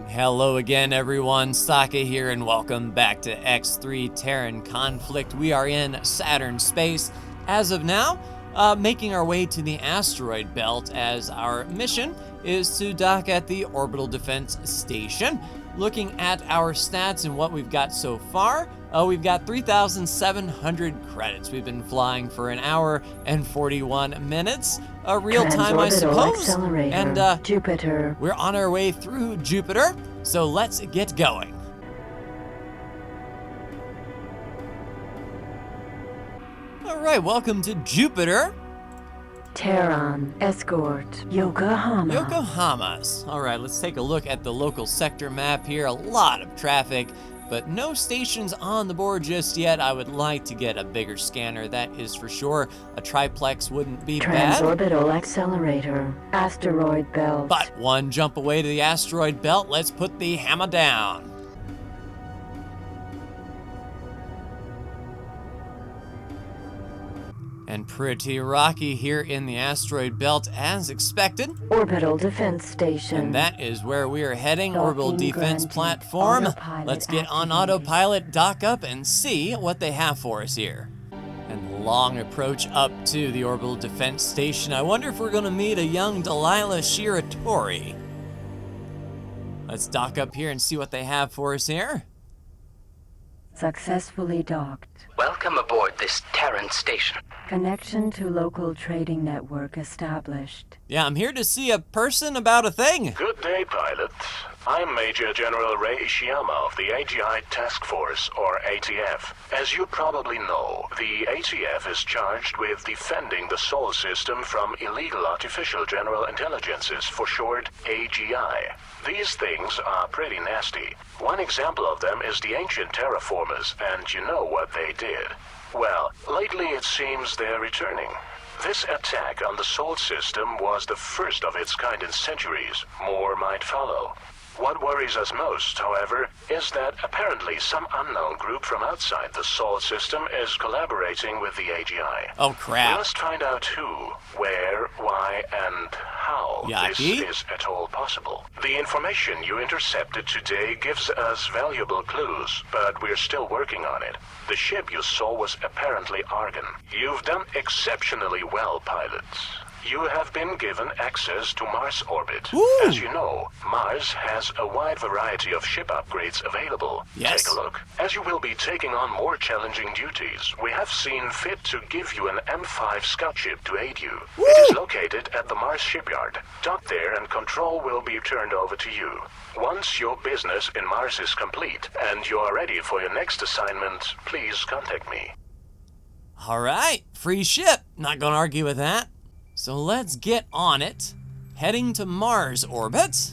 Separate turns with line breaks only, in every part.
Hello again, everyone. Saka here, and welcome back to X3 Terran Conflict. We are in Saturn space as of now, making our way to the asteroid belt as our mission is to dock at the Orbital Defense Station. Looking at our stats and what we've got so far, we've got 3,700 credits. We've been flying for an hour and 41 minutes. Real time, I suppose. And
Jupiter.
We're on our way through Jupiter, so let's get going. All right, welcome to Jupiter.
Terran, escort, Yokohama.
Yokohama's. All right, let's take a look at the local sector map here. A lot of traffic, but no stations on the board just yet. I would like to get a bigger scanner, that is for sure. A triplex wouldn't be bad.
Transorbital accelerator, asteroid belt.
But one jump away to the asteroid belt. Let's put the hammer down. And pretty rocky here in the asteroid belt as expected.
Orbital Defense Station.
And that is where we are heading,
Docking
Orbital Defense
granted.
Platform.
Autopilot
Let's get on
activated.
autopilot, dock up, and see what they have for us here. And long approach up to the Orbital Defense Station. I wonder if we're gonna meet a young Delilah Shiratori. Let's dock up here and see what they have for us here.
Successfully docked.
Welcome aboard this Terran station.
Connection to local trading network established.
Yeah, I'm here to see a person about a thing.
Good day, pilot. I'm Major General Ray Ishiyama of the AGI Task Force, or ATF. As you probably know, the ATF is charged with defending the Sol system from illegal artificial general intelligences, for short, AGI. These things are pretty nasty. One example of them is the ancient terraformers, and you know what they did. Well, lately it seems they're returning. This attack on the Sol system was the first of its kind in centuries. More might follow. What worries us most, however, is that apparently some unknown group from outside the Sol system is collaborating with the AGI.
Oh,
We
crap.
must find out who, where, why, and how this
Yaki?
is at all possible. The information you intercepted today gives us valuable clues, but we're still working on it. The ship you saw was apparently Argon. You've done exceptionally well, pilots. You have been given access to Mars orbit.
Woo!
As you know, Mars has a wide variety of ship upgrades available.
Yes.
Take a look. As you will be taking on more challenging duties, we have seen fit to give you an M5 scout ship to aid you.
Woo!
It is located at the Mars shipyard. Dock there and control will be turned over to you. Once your business in Mars is complete and you are ready for your next assignment, please contact me.
All right, free ship. Not gonna argue with that. So let's get on it, heading to Mars orbit.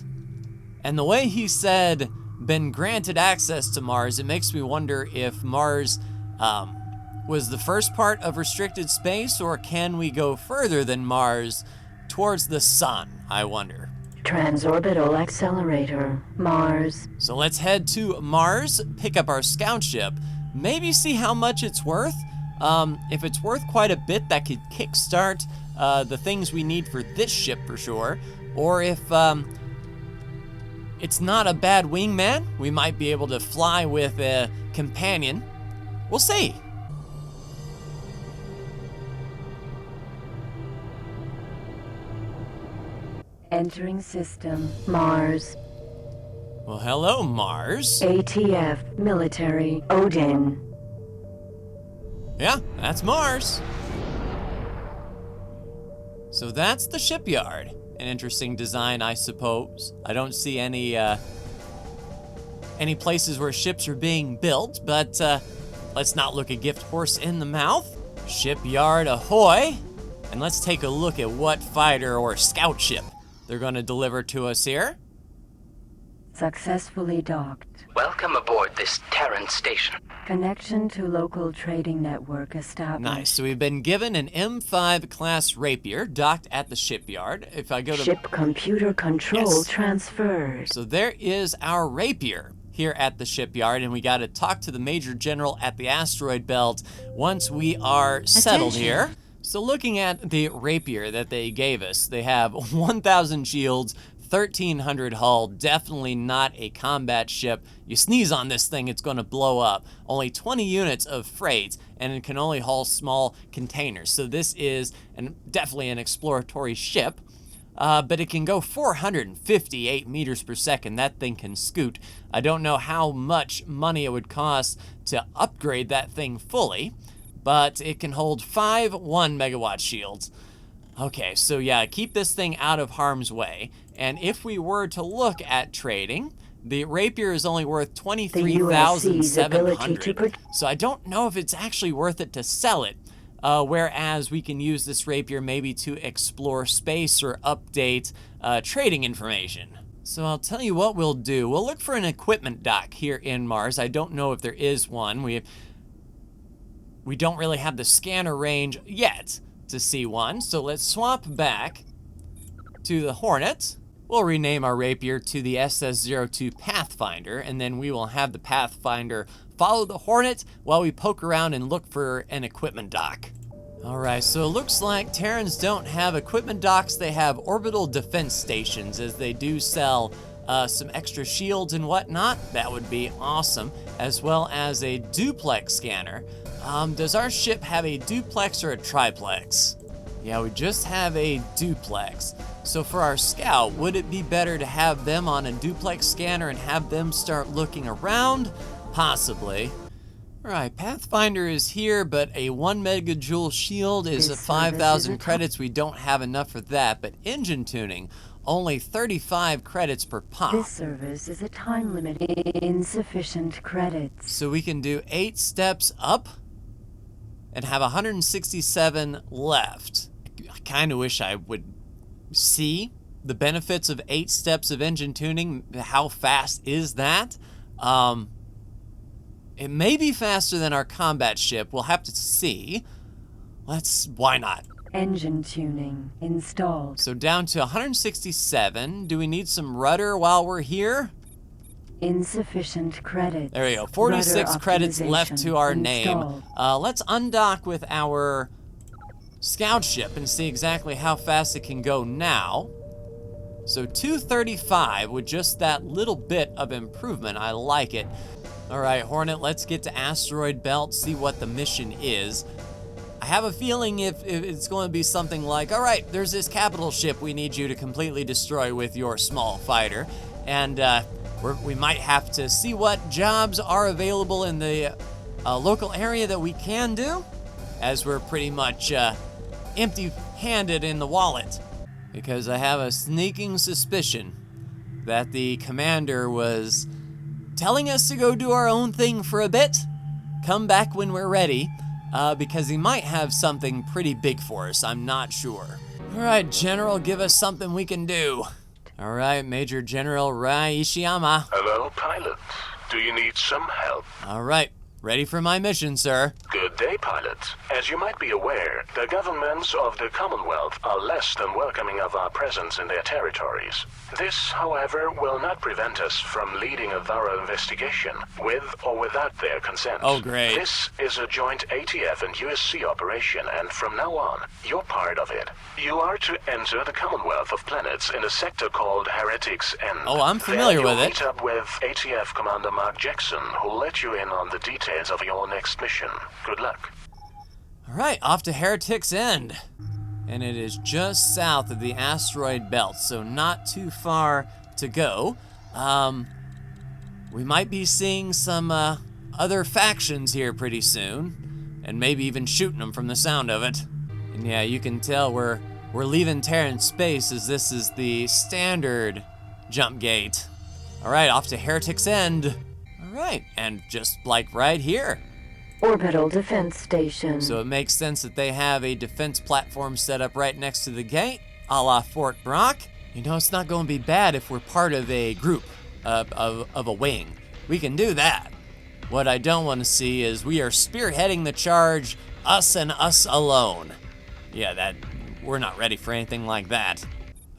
And the way he said, been granted access to Mars, it makes me wonder if Mars was the first part of restricted space, or can we go further than Mars towards the sun, I wonder.
Transorbital accelerator, Mars.
So let's head to Mars, pick up our scout ship, maybe see how much it's worth. If it's worth quite a bit, that could kickstart the things we need for this ship for sure. Or if it's not a bad wingman, we might be able to fly with a companion. We'll see.
Entering system, Mars.
Well, hello, Mars.
ATF, military, Odin.
Yeah, that's Mars. So that's the shipyard. An interesting design, I suppose. I don't see any places where ships are being built, but let's not look a gift horse in the mouth. Shipyard ahoy! And let's take a look at what fighter or scout ship they're gonna deliver to us here.
Successfully docked.
Welcome aboard this Terran station.
Connection to local trading network established.
Nice, so we've been given an M5 class Rapier docked at the shipyard. If I go to
Ship computer control
Yes.
transferred.
So there is our Rapier here at the shipyard, and we got to talk to the Major General at the asteroid belt once we are settled here. So looking at the rapier that they gave us, they have 1,000 shields, 1300 hull, definitely not a combat ship. You sneeze on this thing, it's going to blow up. Only 20 units of freight, and it can only haul small containers. So this is definitely an exploratory ship. But it can go 458 meters per second. That thing can scoot. I don't know how much money it would cost to upgrade that thing fully, but it can hold 5 1-megawatt shields. Okay, so yeah, keep this thing out of harm's way. And if we were to look at trading, the Rapier is only worth 23,700. So I don't know if it's actually worth it to sell it. Whereas we can use this Rapier maybe to explore space or update trading information. So I'll tell you what we'll do. We'll look for an equipment dock here in Mars. I don't know if there is one. We don't really have the scanner range yet to see one. So let's swap back to the Hornet. We'll rename our Rapier to the SS-02 Pathfinder, and then we will have the Pathfinder follow the Hornet while we poke around and look for an equipment dock. Alright, so it looks like Terrans don't have equipment docks, they have orbital defense stations, as they do sell some extra shields and whatnot. That would be awesome, as well as a duplex scanner. Does our ship have a duplex or a triplex? Yeah, we just have a duplex. So for our scout, would it be better to have them on a duplex scanner and have them start looking around? Possibly. Alright, Pathfinder is here, but a 1 megajoule shield is a 5,000 credits. We don't have enough for that, but engine tuning, only 35 credits per pop.
This service is a time limit. Insufficient credits.
So we can do 8 steps up and have 167 left. I kind of wish I would see the benefits of 8 steps of engine tuning. How fast is that? It may be faster than our combat ship. We'll have to see. Why not?
Engine tuning installed.
So down to 167. Do we need some rudder while we're here?
Insufficient credits.
There we go. 46
Rudder
credits left to our
installed.
name. Let's undock with our scout ship and see exactly how fast it can go now. So 235 with just that little bit of improvement. I like it. All right, Hornet, let's get to Asteroid Belt, see what the mission is. I have a feeling if it's going to be something like, all right, there's this capital ship we need you to completely destroy with your small fighter. And we might have to see what jobs are available in the local area that we can do, as we're pretty much empty-handed in the wallet. Because I have a sneaking suspicion that the commander was telling us to go do our own thing for a bit, come back when we're ready, because he might have something pretty big for us. I'm not sure. All right, General, give us something we can do. All right, Major General Rai Ishiyama.
Hello, pilot. Do you need some help?
All right, ready for my mission, sir.
Good day, pilot. As you might be aware, the governments of the Commonwealth are less than welcoming of our presence in their territories. This, however, will not prevent us from leading a thorough investigation, with or without their consent.
Oh, great.
This is a joint ATF and USC operation, and from now on, you're part of it. You are to enter the Commonwealth of Planets in a sector called Heretics End.
Oh, I'm familiar with
You'll
it.
meet up with ATF Commander Mark Jackson, who'll let you in on the details of your next mission. Good luck.
All right, off to Heretics End. And it is just south of the asteroid belt, so not too far to go. We might be seeing some other factions here pretty soon, and maybe even shooting them from the sound of it. And yeah, you can tell we're leaving Terran space, as this is the standard jump gate. All right, off to Heretics End. All right, and just like right here.
Orbital defense station.
So it makes sense that they have a defense platform set up right next to the gate, a la Fort Brock. You know, it's not going to be bad if we're part of a group, of a wing. We can do that. What I don't want to see is we are spearheading the charge, us and us alone. Yeah, we're not ready for anything like that.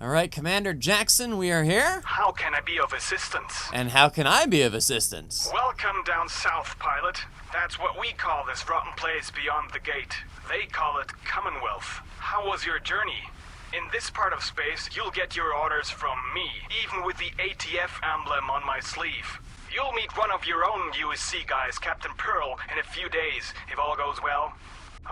All right, Commander Jackson, we are here.
How can I be of assistance?
And how can I be of assistance?
Welcome down south, pilot. That's what we call this rotten place beyond the gate. They call it Commonwealth. How was your journey? In this part of space, you'll get your orders from me, even with the ATF emblem on my sleeve. You'll meet one of your own USC guys, Captain Pearl, in a few days, if all goes well.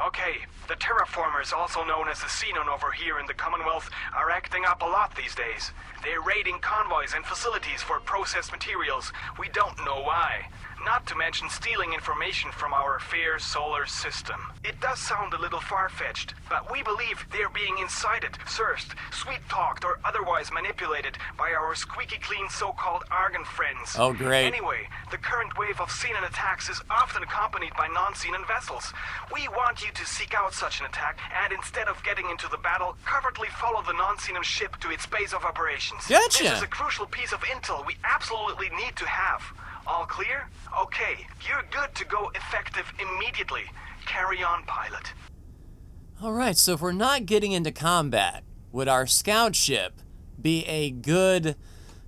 Okay, the terraformers, also known as the Xenon over here in the Commonwealth, are acting up a lot these days. They're raiding convoys and facilities for processed materials. We don't know why. Not to mention stealing information from our fair solar system. It does sound a little far-fetched, but we believe they're being incited, searched, sweet-talked, or otherwise manipulated by our squeaky-clean so-called Argon friends.
Oh, great.
Anyway, the current wave of Xenon attacks is often accompanied by non-Xenon vessels. We want you to seek out such an attack, and instead of getting into the battle, covertly follow the non-Xenon ship to its base of operations.
Gotcha.
This is a crucial piece of intel we absolutely need to have. All clear? Okay, you're good to go effective immediately. Carry on, pilot.
Alright, so if we're not getting into combat, would our scout ship be a good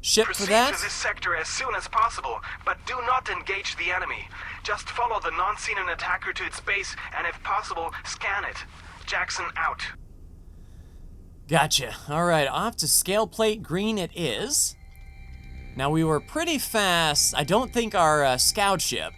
ship
Proceed
for that?
to this sector as soon as possible, but do not engage the enemy. Just follow the non-Xenon attacker to its base, and if possible, scan it. Jackson out.
Gotcha. Alright, off to scale plate green it is. Now we were pretty fast. I don't think our scout ship,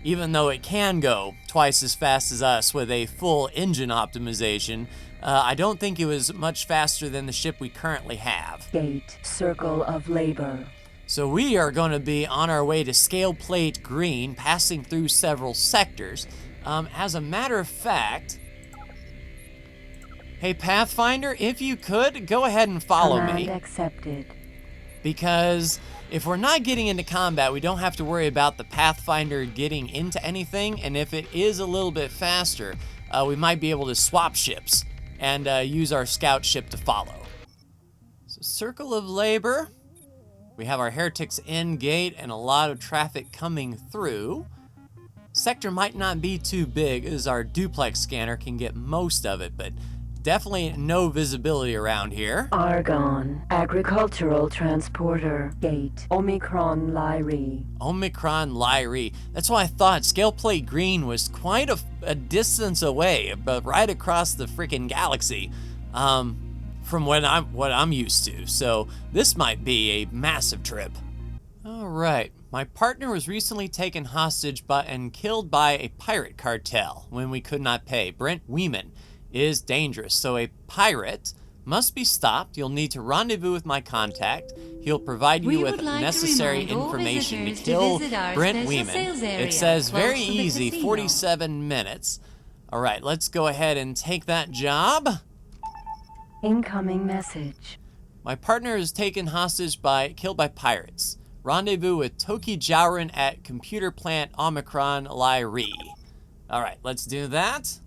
even though it can go twice as fast as us with a full engine optimization, I don't think it was much faster than the ship we currently have.
Gate, Circle of Labor.
So we are going to be on our way to scale plate green, passing through several sectors. As a matter of fact, hey Pathfinder, if you could, go ahead and follow me.
Command accepted.
Because if we're not getting into combat, we don't have to worry about the Pathfinder getting into anything, and if it is a little bit faster, we might be able to swap ships and use our scout ship to follow. So Circle of Labor, we have our Heretics in gate and a lot of traffic coming through. Sector might not be too big as our duplex scanner can get most of it, but definitely no visibility around here.
Argon, Agricultural Transporter, Gate, Omicron Lyri.
Omicron Lyri. That's why I thought scale plate green was quite a distance away, but right across the freaking galaxy from what I'm used to. So this might be a massive trip. All right. My partner was recently taken hostage and killed by a pirate cartel when we could not pay. Brent Weeman is dangerous, so a pirate must be stopped. You'll need to rendezvous with my contact. He'll provide you with necessary information to kill Brent Weeman. It says very easy, 47 minutes. All right, let's go ahead and take that job.
Incoming message.
My partner is taken hostage killed by pirates. Rendezvous with Toki Jowrin at computer plant Omicron Lyri. All right, let's do that.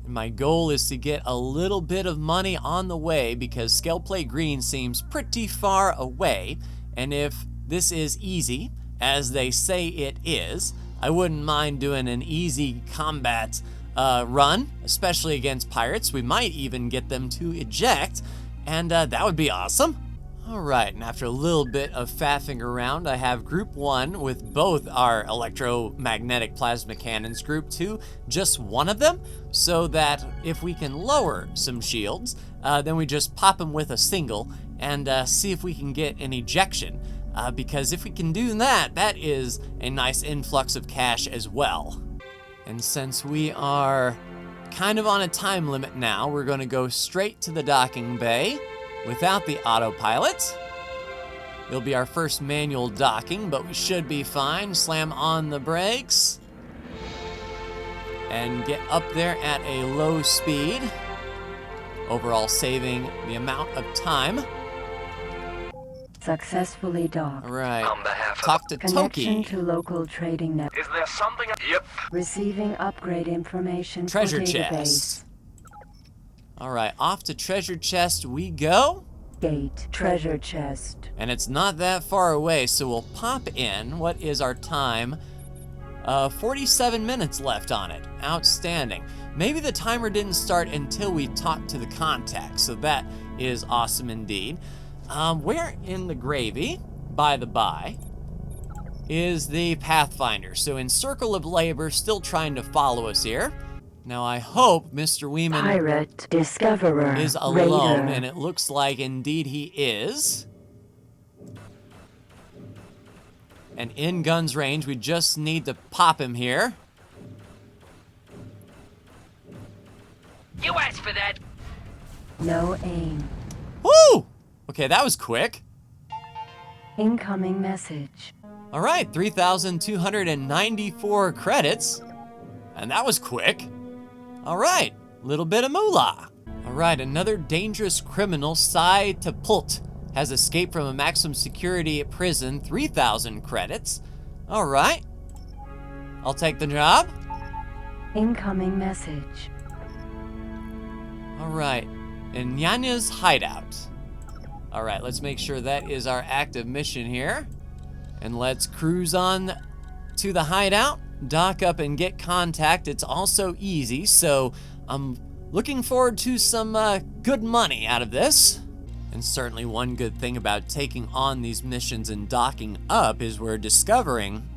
My goal is to get a little bit of money on the way because scale plate green seems pretty far away, and if this is easy, as they say it is, I wouldn't mind doing an easy combat run, especially against pirates. We might even get them to eject, and that would be awesome. All right, and after a little bit of faffing around, I have Group 1 with both our electromagnetic plasma cannons, Group 2, just one of them, so that if we can lower some shields, then we just pop them with a single and see if we can get an ejection, because if we can do that, that is a nice influx of cash as well. And since we are kind of on a time limit now, we're going to go straight to the docking bay without the autopilot. It'll be our first manual docking, but we should be fine. Slam on the brakes and get up there at a low speed, overall saving the amount of time.
Successfully docked.
All right,
On behalf of
talk to
Connection
Toki.
to local trading network.
Is there something?
Yep.
Receiving upgrade information
Treasure
for database.
chest. All right, off to treasure chest we go.
Gate, Treasure Chest.
And it's not that far away, so we'll pop in. What is our time? 47 minutes left on it. Outstanding. Maybe the timer didn't start until we talked to the contact, so that is awesome indeed. Where in the gravy, by the by, is the Pathfinder? So in Circle of Labor, still trying to follow us here. Now I hope Mr. Weeman
Pirate, Discoverer,
is alone,
Raider.
and it looks like indeed he is. And in guns range, we just need to pop him here.
You asked for that.
No aim.
Woo! Okay, that was quick.
Incoming message.
All right, 3,294 credits. And that was quick. All right, little bit of moolah. All right, another dangerous criminal, Sai Tapult, has escaped from a maximum security prison, 3,000 credits. All right, I'll take the job.
Incoming message.
All right, in Nyanya's hideout. All right, let's make sure that is our active mission here. And let's cruise on to the hideout, dock up and get contact. It's also easy, so I'm looking forward to some good money out of this. And certainly one good thing about taking on these missions and docking up is we're discovering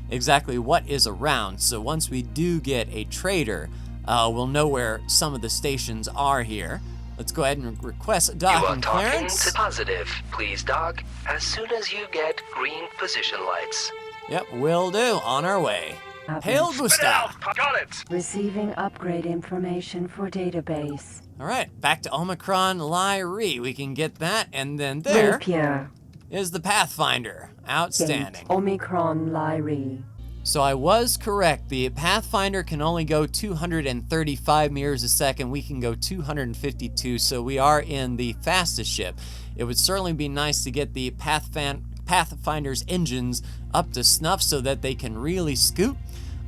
exactly what is around. So once we do get a trader, we'll know where some of the stations are here. Let's go ahead and request
You are
docking
talking
clearance.
to positive. Please dock as soon as you get green position lights.
Yep, will do. On our way. Hail Gustav.
Got it!
Receiving upgrade information for database.
All right, back to Omicron Lyrie. We can get that, and then there
Rapier.
is the Pathfinder. Outstanding.
Gate. Omicron Lyrie.
So I was correct. The Pathfinder can only go 235 meters a second. We can go 252, so we are in the fastest ship. It would certainly be nice to get the Pathfinder's engines up to snuff so that they can really scoot.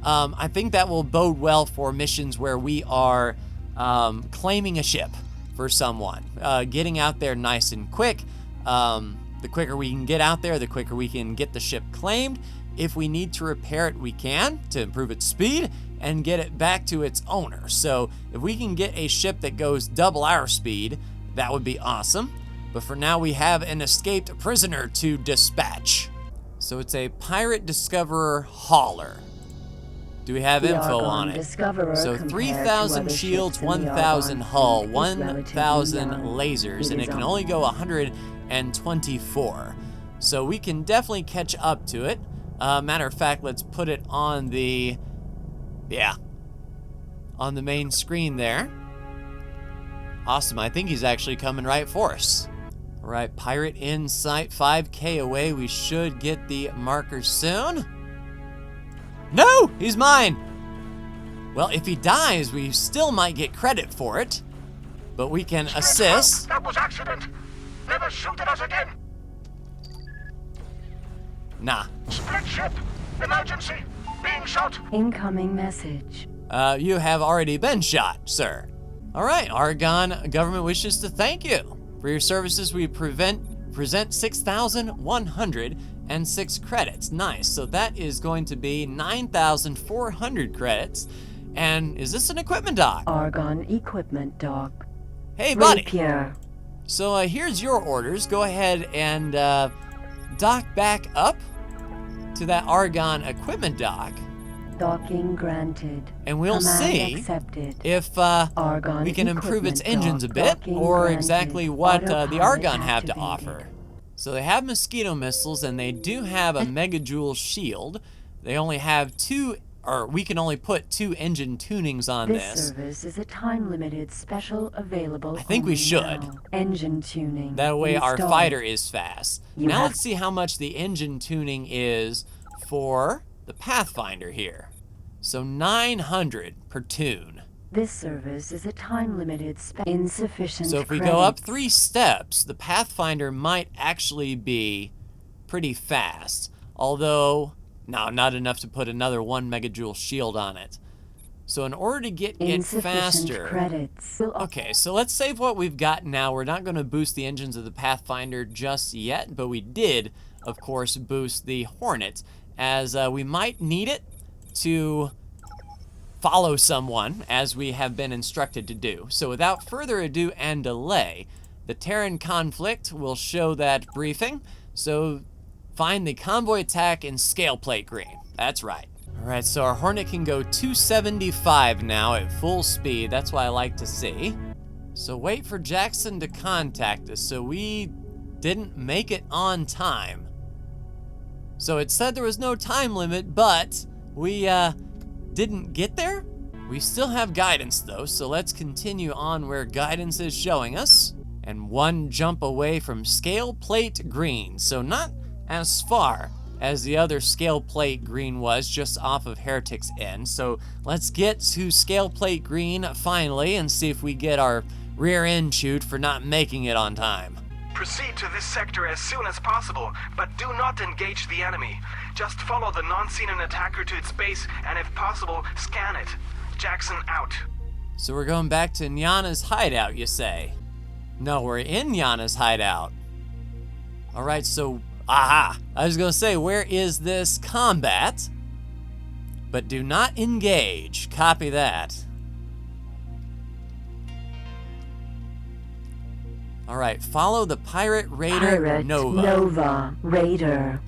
I think that will bode well for missions where we are claiming a ship for someone. Getting out there nice and quick. The quicker we can get out there, the quicker we can get the ship claimed. If we need to repair it, we can to improve its speed and get it back to its owner. So if we can get a ship that goes double our speed, that would be awesome. But for now, we have an escaped prisoner to dispatch. So it's a pirate discoverer hauler. Do we have
The
info
Argon
on it?
Discoverer
So
compared to
3,000
other
shields,
ships in the
1,000
Argon
hull,
fleet is
1,000
relatively young.
lasers, and
It
it
is
can
on-
only go 124. So we can definitely catch up to it. Matter of fact, let's put it on the, on the main screen there. Awesome, I think he's actually coming right for us. All right, pirate in sight, 5K away. We should get the marker soon. No, he's mine. Well, if he dies, we still might get credit for it, but we can assist.
That was accident! Never shoot at us again!
Nah.
Split ship! Emergency! Being shot!
Incoming message.
You have already been shot, sir. All right, Argon government wishes to thank you. For your services, we present 6,106 credits. Nice, so that is going to be 9,400 credits. And is this an equipment dock?
Argon equipment dock.
Hey, buddy.
Rapier.
So here's your orders. Go ahead and dock back up to that Argon equipment dock.
Docking granted.
And we'll
Command
see
accepted.
if
Argon
we can improve its
equipment
engines a
dock.
bit,
Docking
or
granted.
exactly what the
Autopilot
Argon have to
activated.
offer. So they have mosquito missiles, and they do have a megajoule shield. They only have two, or we can only put 2 engine tunings on
This
this.
service is a time-limited special available.
I think we
only
should.
now. Engine tuning.
That way our
installed.
fighter is fast.
You
Now
have-
let's see how much the engine tuning is for the Pathfinder here. So 900 per tune.
This service is a time-limited insufficient.
So if we go up
credits.
3 steps, the Pathfinder might actually be pretty fast. Although, no, not enough to put another 1 megajoule shield on it. So in order to get it
Insufficient
faster...
credits.
Okay, so let's save what we've got now. We're not going to boost the engines of the Pathfinder just yet, but we did, of course, boost the Hornet, as we might need it to follow someone, as we have been instructed to do. So without further ado and delay, the Terran conflict will show that briefing. So find the convoy attack in scale plate green. That's right. Alright, so our Hornet can go 275 now at full speed. That's what I like to see. So wait for Jackson to contact us. So we didn't make it on time. So it said there was no time limit, but we didn't get there. We still have guidance though, so let's continue on where guidance is showing us. And one jump away from scale plate green, so not as far as the other scale plate green was, just off of Heretic's end. So let's get to scale plate green finally and see if we get our rear end chewed for not making it on time.
Proceed to this sector as soon as possible, but do not engage the enemy. Just follow the non-Xenon attacker to its base, and if possible, scan it. Jackson out.
So we're going back to Nyana's hideout, you say? No, we're in Nyana's hideout. Alright, so, aha! I was gonna say, where is this combat? But do not engage. Copy that. Alright, follow the Pirate Raider
Nova Raider.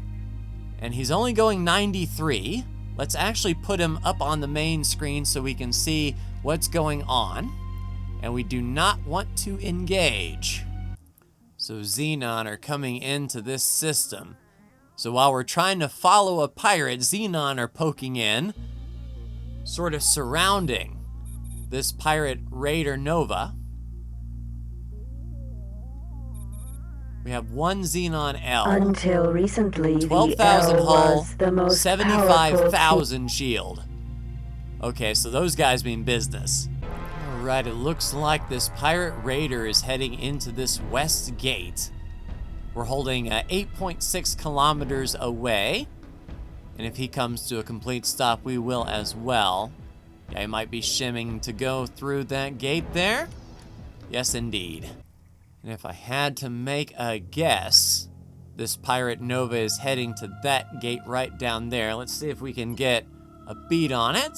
And he's only going 93. Let's actually put him up on the main screen so we can see what's going on. And we do not want to engage. So Xenon are coming into this system. So while we're trying to follow a pirate, Xenon are poking in, sort of surrounding this Pirate Raider Nova. We have one Xenon L.
Until recently,
12,000
the L
hull,
was the most
75,000 shield. Okay, so those guys mean business. Alright, it looks like this Pirate Raider is heading into this west gate. We're holding 8.6 kilometers away. And if he comes to a complete stop, we will as well. Yeah, he might be shimming to go through that gate there. Yes, indeed. And if I had to make a guess, this Pirate Nova is heading to that gate right down there. Let's see if we can get a beat on it.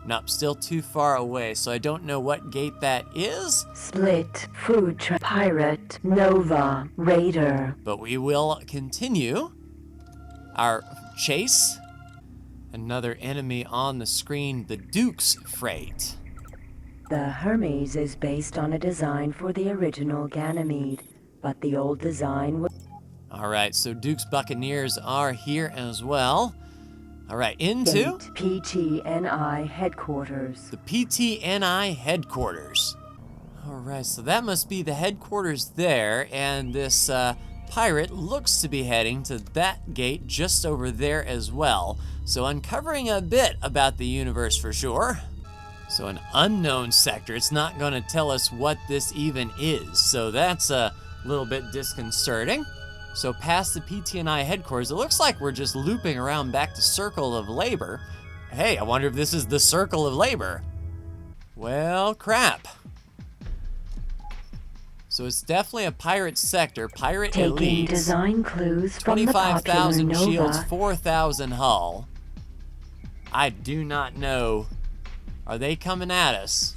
Nope, still too far away, so I don't know what gate that is.
Split food Pirate Nova Raider.
But we will continue our chase. Another enemy on the screen, the Duke's Freight.
The Hermes is based on a design for the original Ganymede, but the old design was...
Alright, so Duke's Buccaneers are here as well. Alright, into...
PTNI headquarters.
The PTNI headquarters. Alright, so that must be the headquarters there, and this pirate looks to be heading to that gate just over there as well. So uncovering a bit about the universe for sure. So an unknown sector, it's not going to tell us what this even is, so that's a little bit disconcerting. So past the PTNI headquarters, it looks like we're just looping around back to Circle of Labor. Hey, I wonder if this is the Circle of Labor. Well, crap. So it's definitely a pirate sector, pirate
Taking
elite.
design clues from the popular
25,000
Nova.
shields, 4,000 hull. I do not know. Are they coming at us?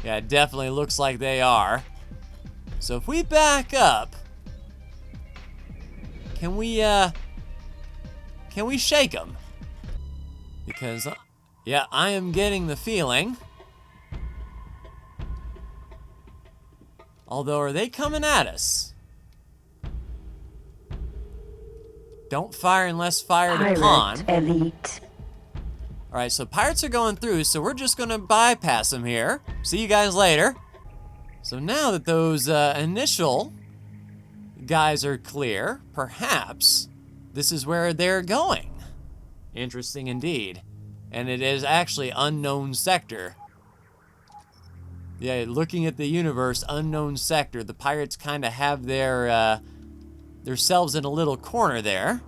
Yeah, it definitely looks like they are. So if we back up, can we shake them? Because, yeah, I am getting the feeling. Although, are they coming at us? Don't fire unless fired upon.
Pirate elite.
Alright, so pirates are going through, so we're just gonna bypass them here. See you guys later. So now that those initial guys are clear, perhaps this is where they're going. Interesting indeed. And it is actually unknown sector. Yeah, looking at the universe, unknown sector. The pirates kind of have their themselves in a little corner there.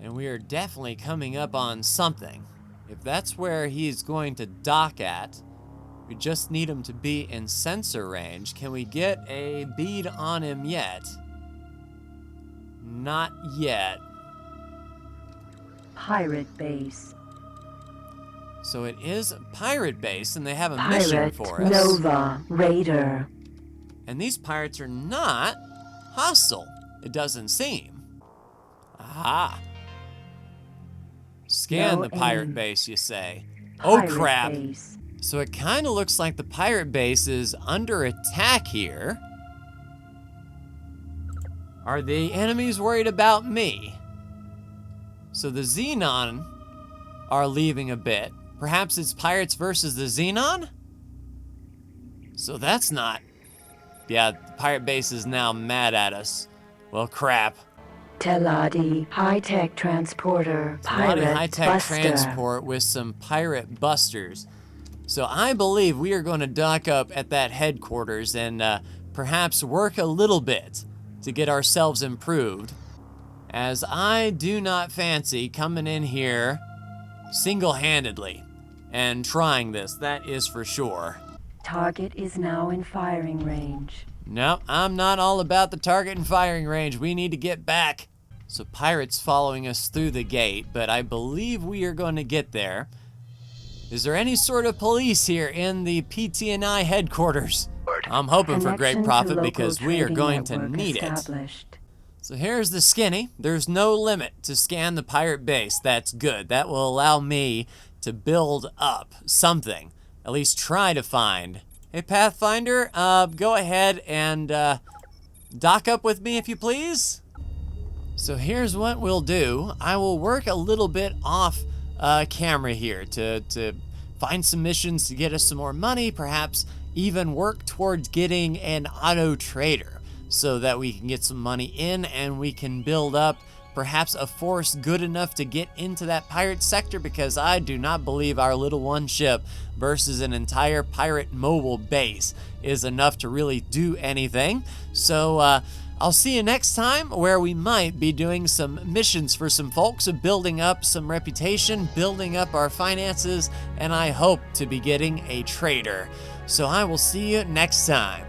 And we are definitely coming up on something. If that's where he's going to dock at, we just need him to be in sensor range. Can we get a bead on him yet? Not yet.
Pirate base.
So it is a pirate base, and they have a mission
Pirate
for us.
Nova Raider.
And these pirates are not hostile, it doesn't seem. Aha. Scan
No
the pirate
aim.
base, you say? Oh
Pirate
crap.
base.
So it kind of looks like the pirate base is under attack here. Are the enemies worried about me? So the Xenon are leaving a bit. Perhaps it's pirates versus the Xenon? So that's not... Yeah, the pirate base is now mad at us. Well, crap.
Teladi high-tech transporter.
It's not a
Pirate
high-tech
buster.
transport with some pirate busters. So I believe we are going to dock up at that headquarters and perhaps work a little bit to get ourselves improved, as I do not fancy coming in here single-handedly and trying this, that is for sure.
Target is now in firing range.
No, I'm not all about the target and firing range. We need to get back. So pirates following us through the gate, but I believe we are going to get there. Is there any sort of police here in the PT&I headquarters? I'm hoping for great
Connection to
profit
local
because we are
trading
going to
network
need it.
established.
So here's the skinny. There's no limit to scan the pirate base. That's good. That will allow me to build up something. At least try to find. Hey, Pathfinder, go ahead and dock up with me if you please. So here's what we'll do. I will work a little bit off camera here to find some missions to get us some more money, perhaps even work towards getting an auto trader so that we can get some money in and we can build up perhaps a force good enough to get into that pirate sector, because I do not believe our little one ship versus an entire pirate mobile base is enough to really do anything. So I'll see you next time, where we might be doing some missions for some folks, of building up some reputation, building up our finances, and I hope to be getting a trader. So I will see you next time.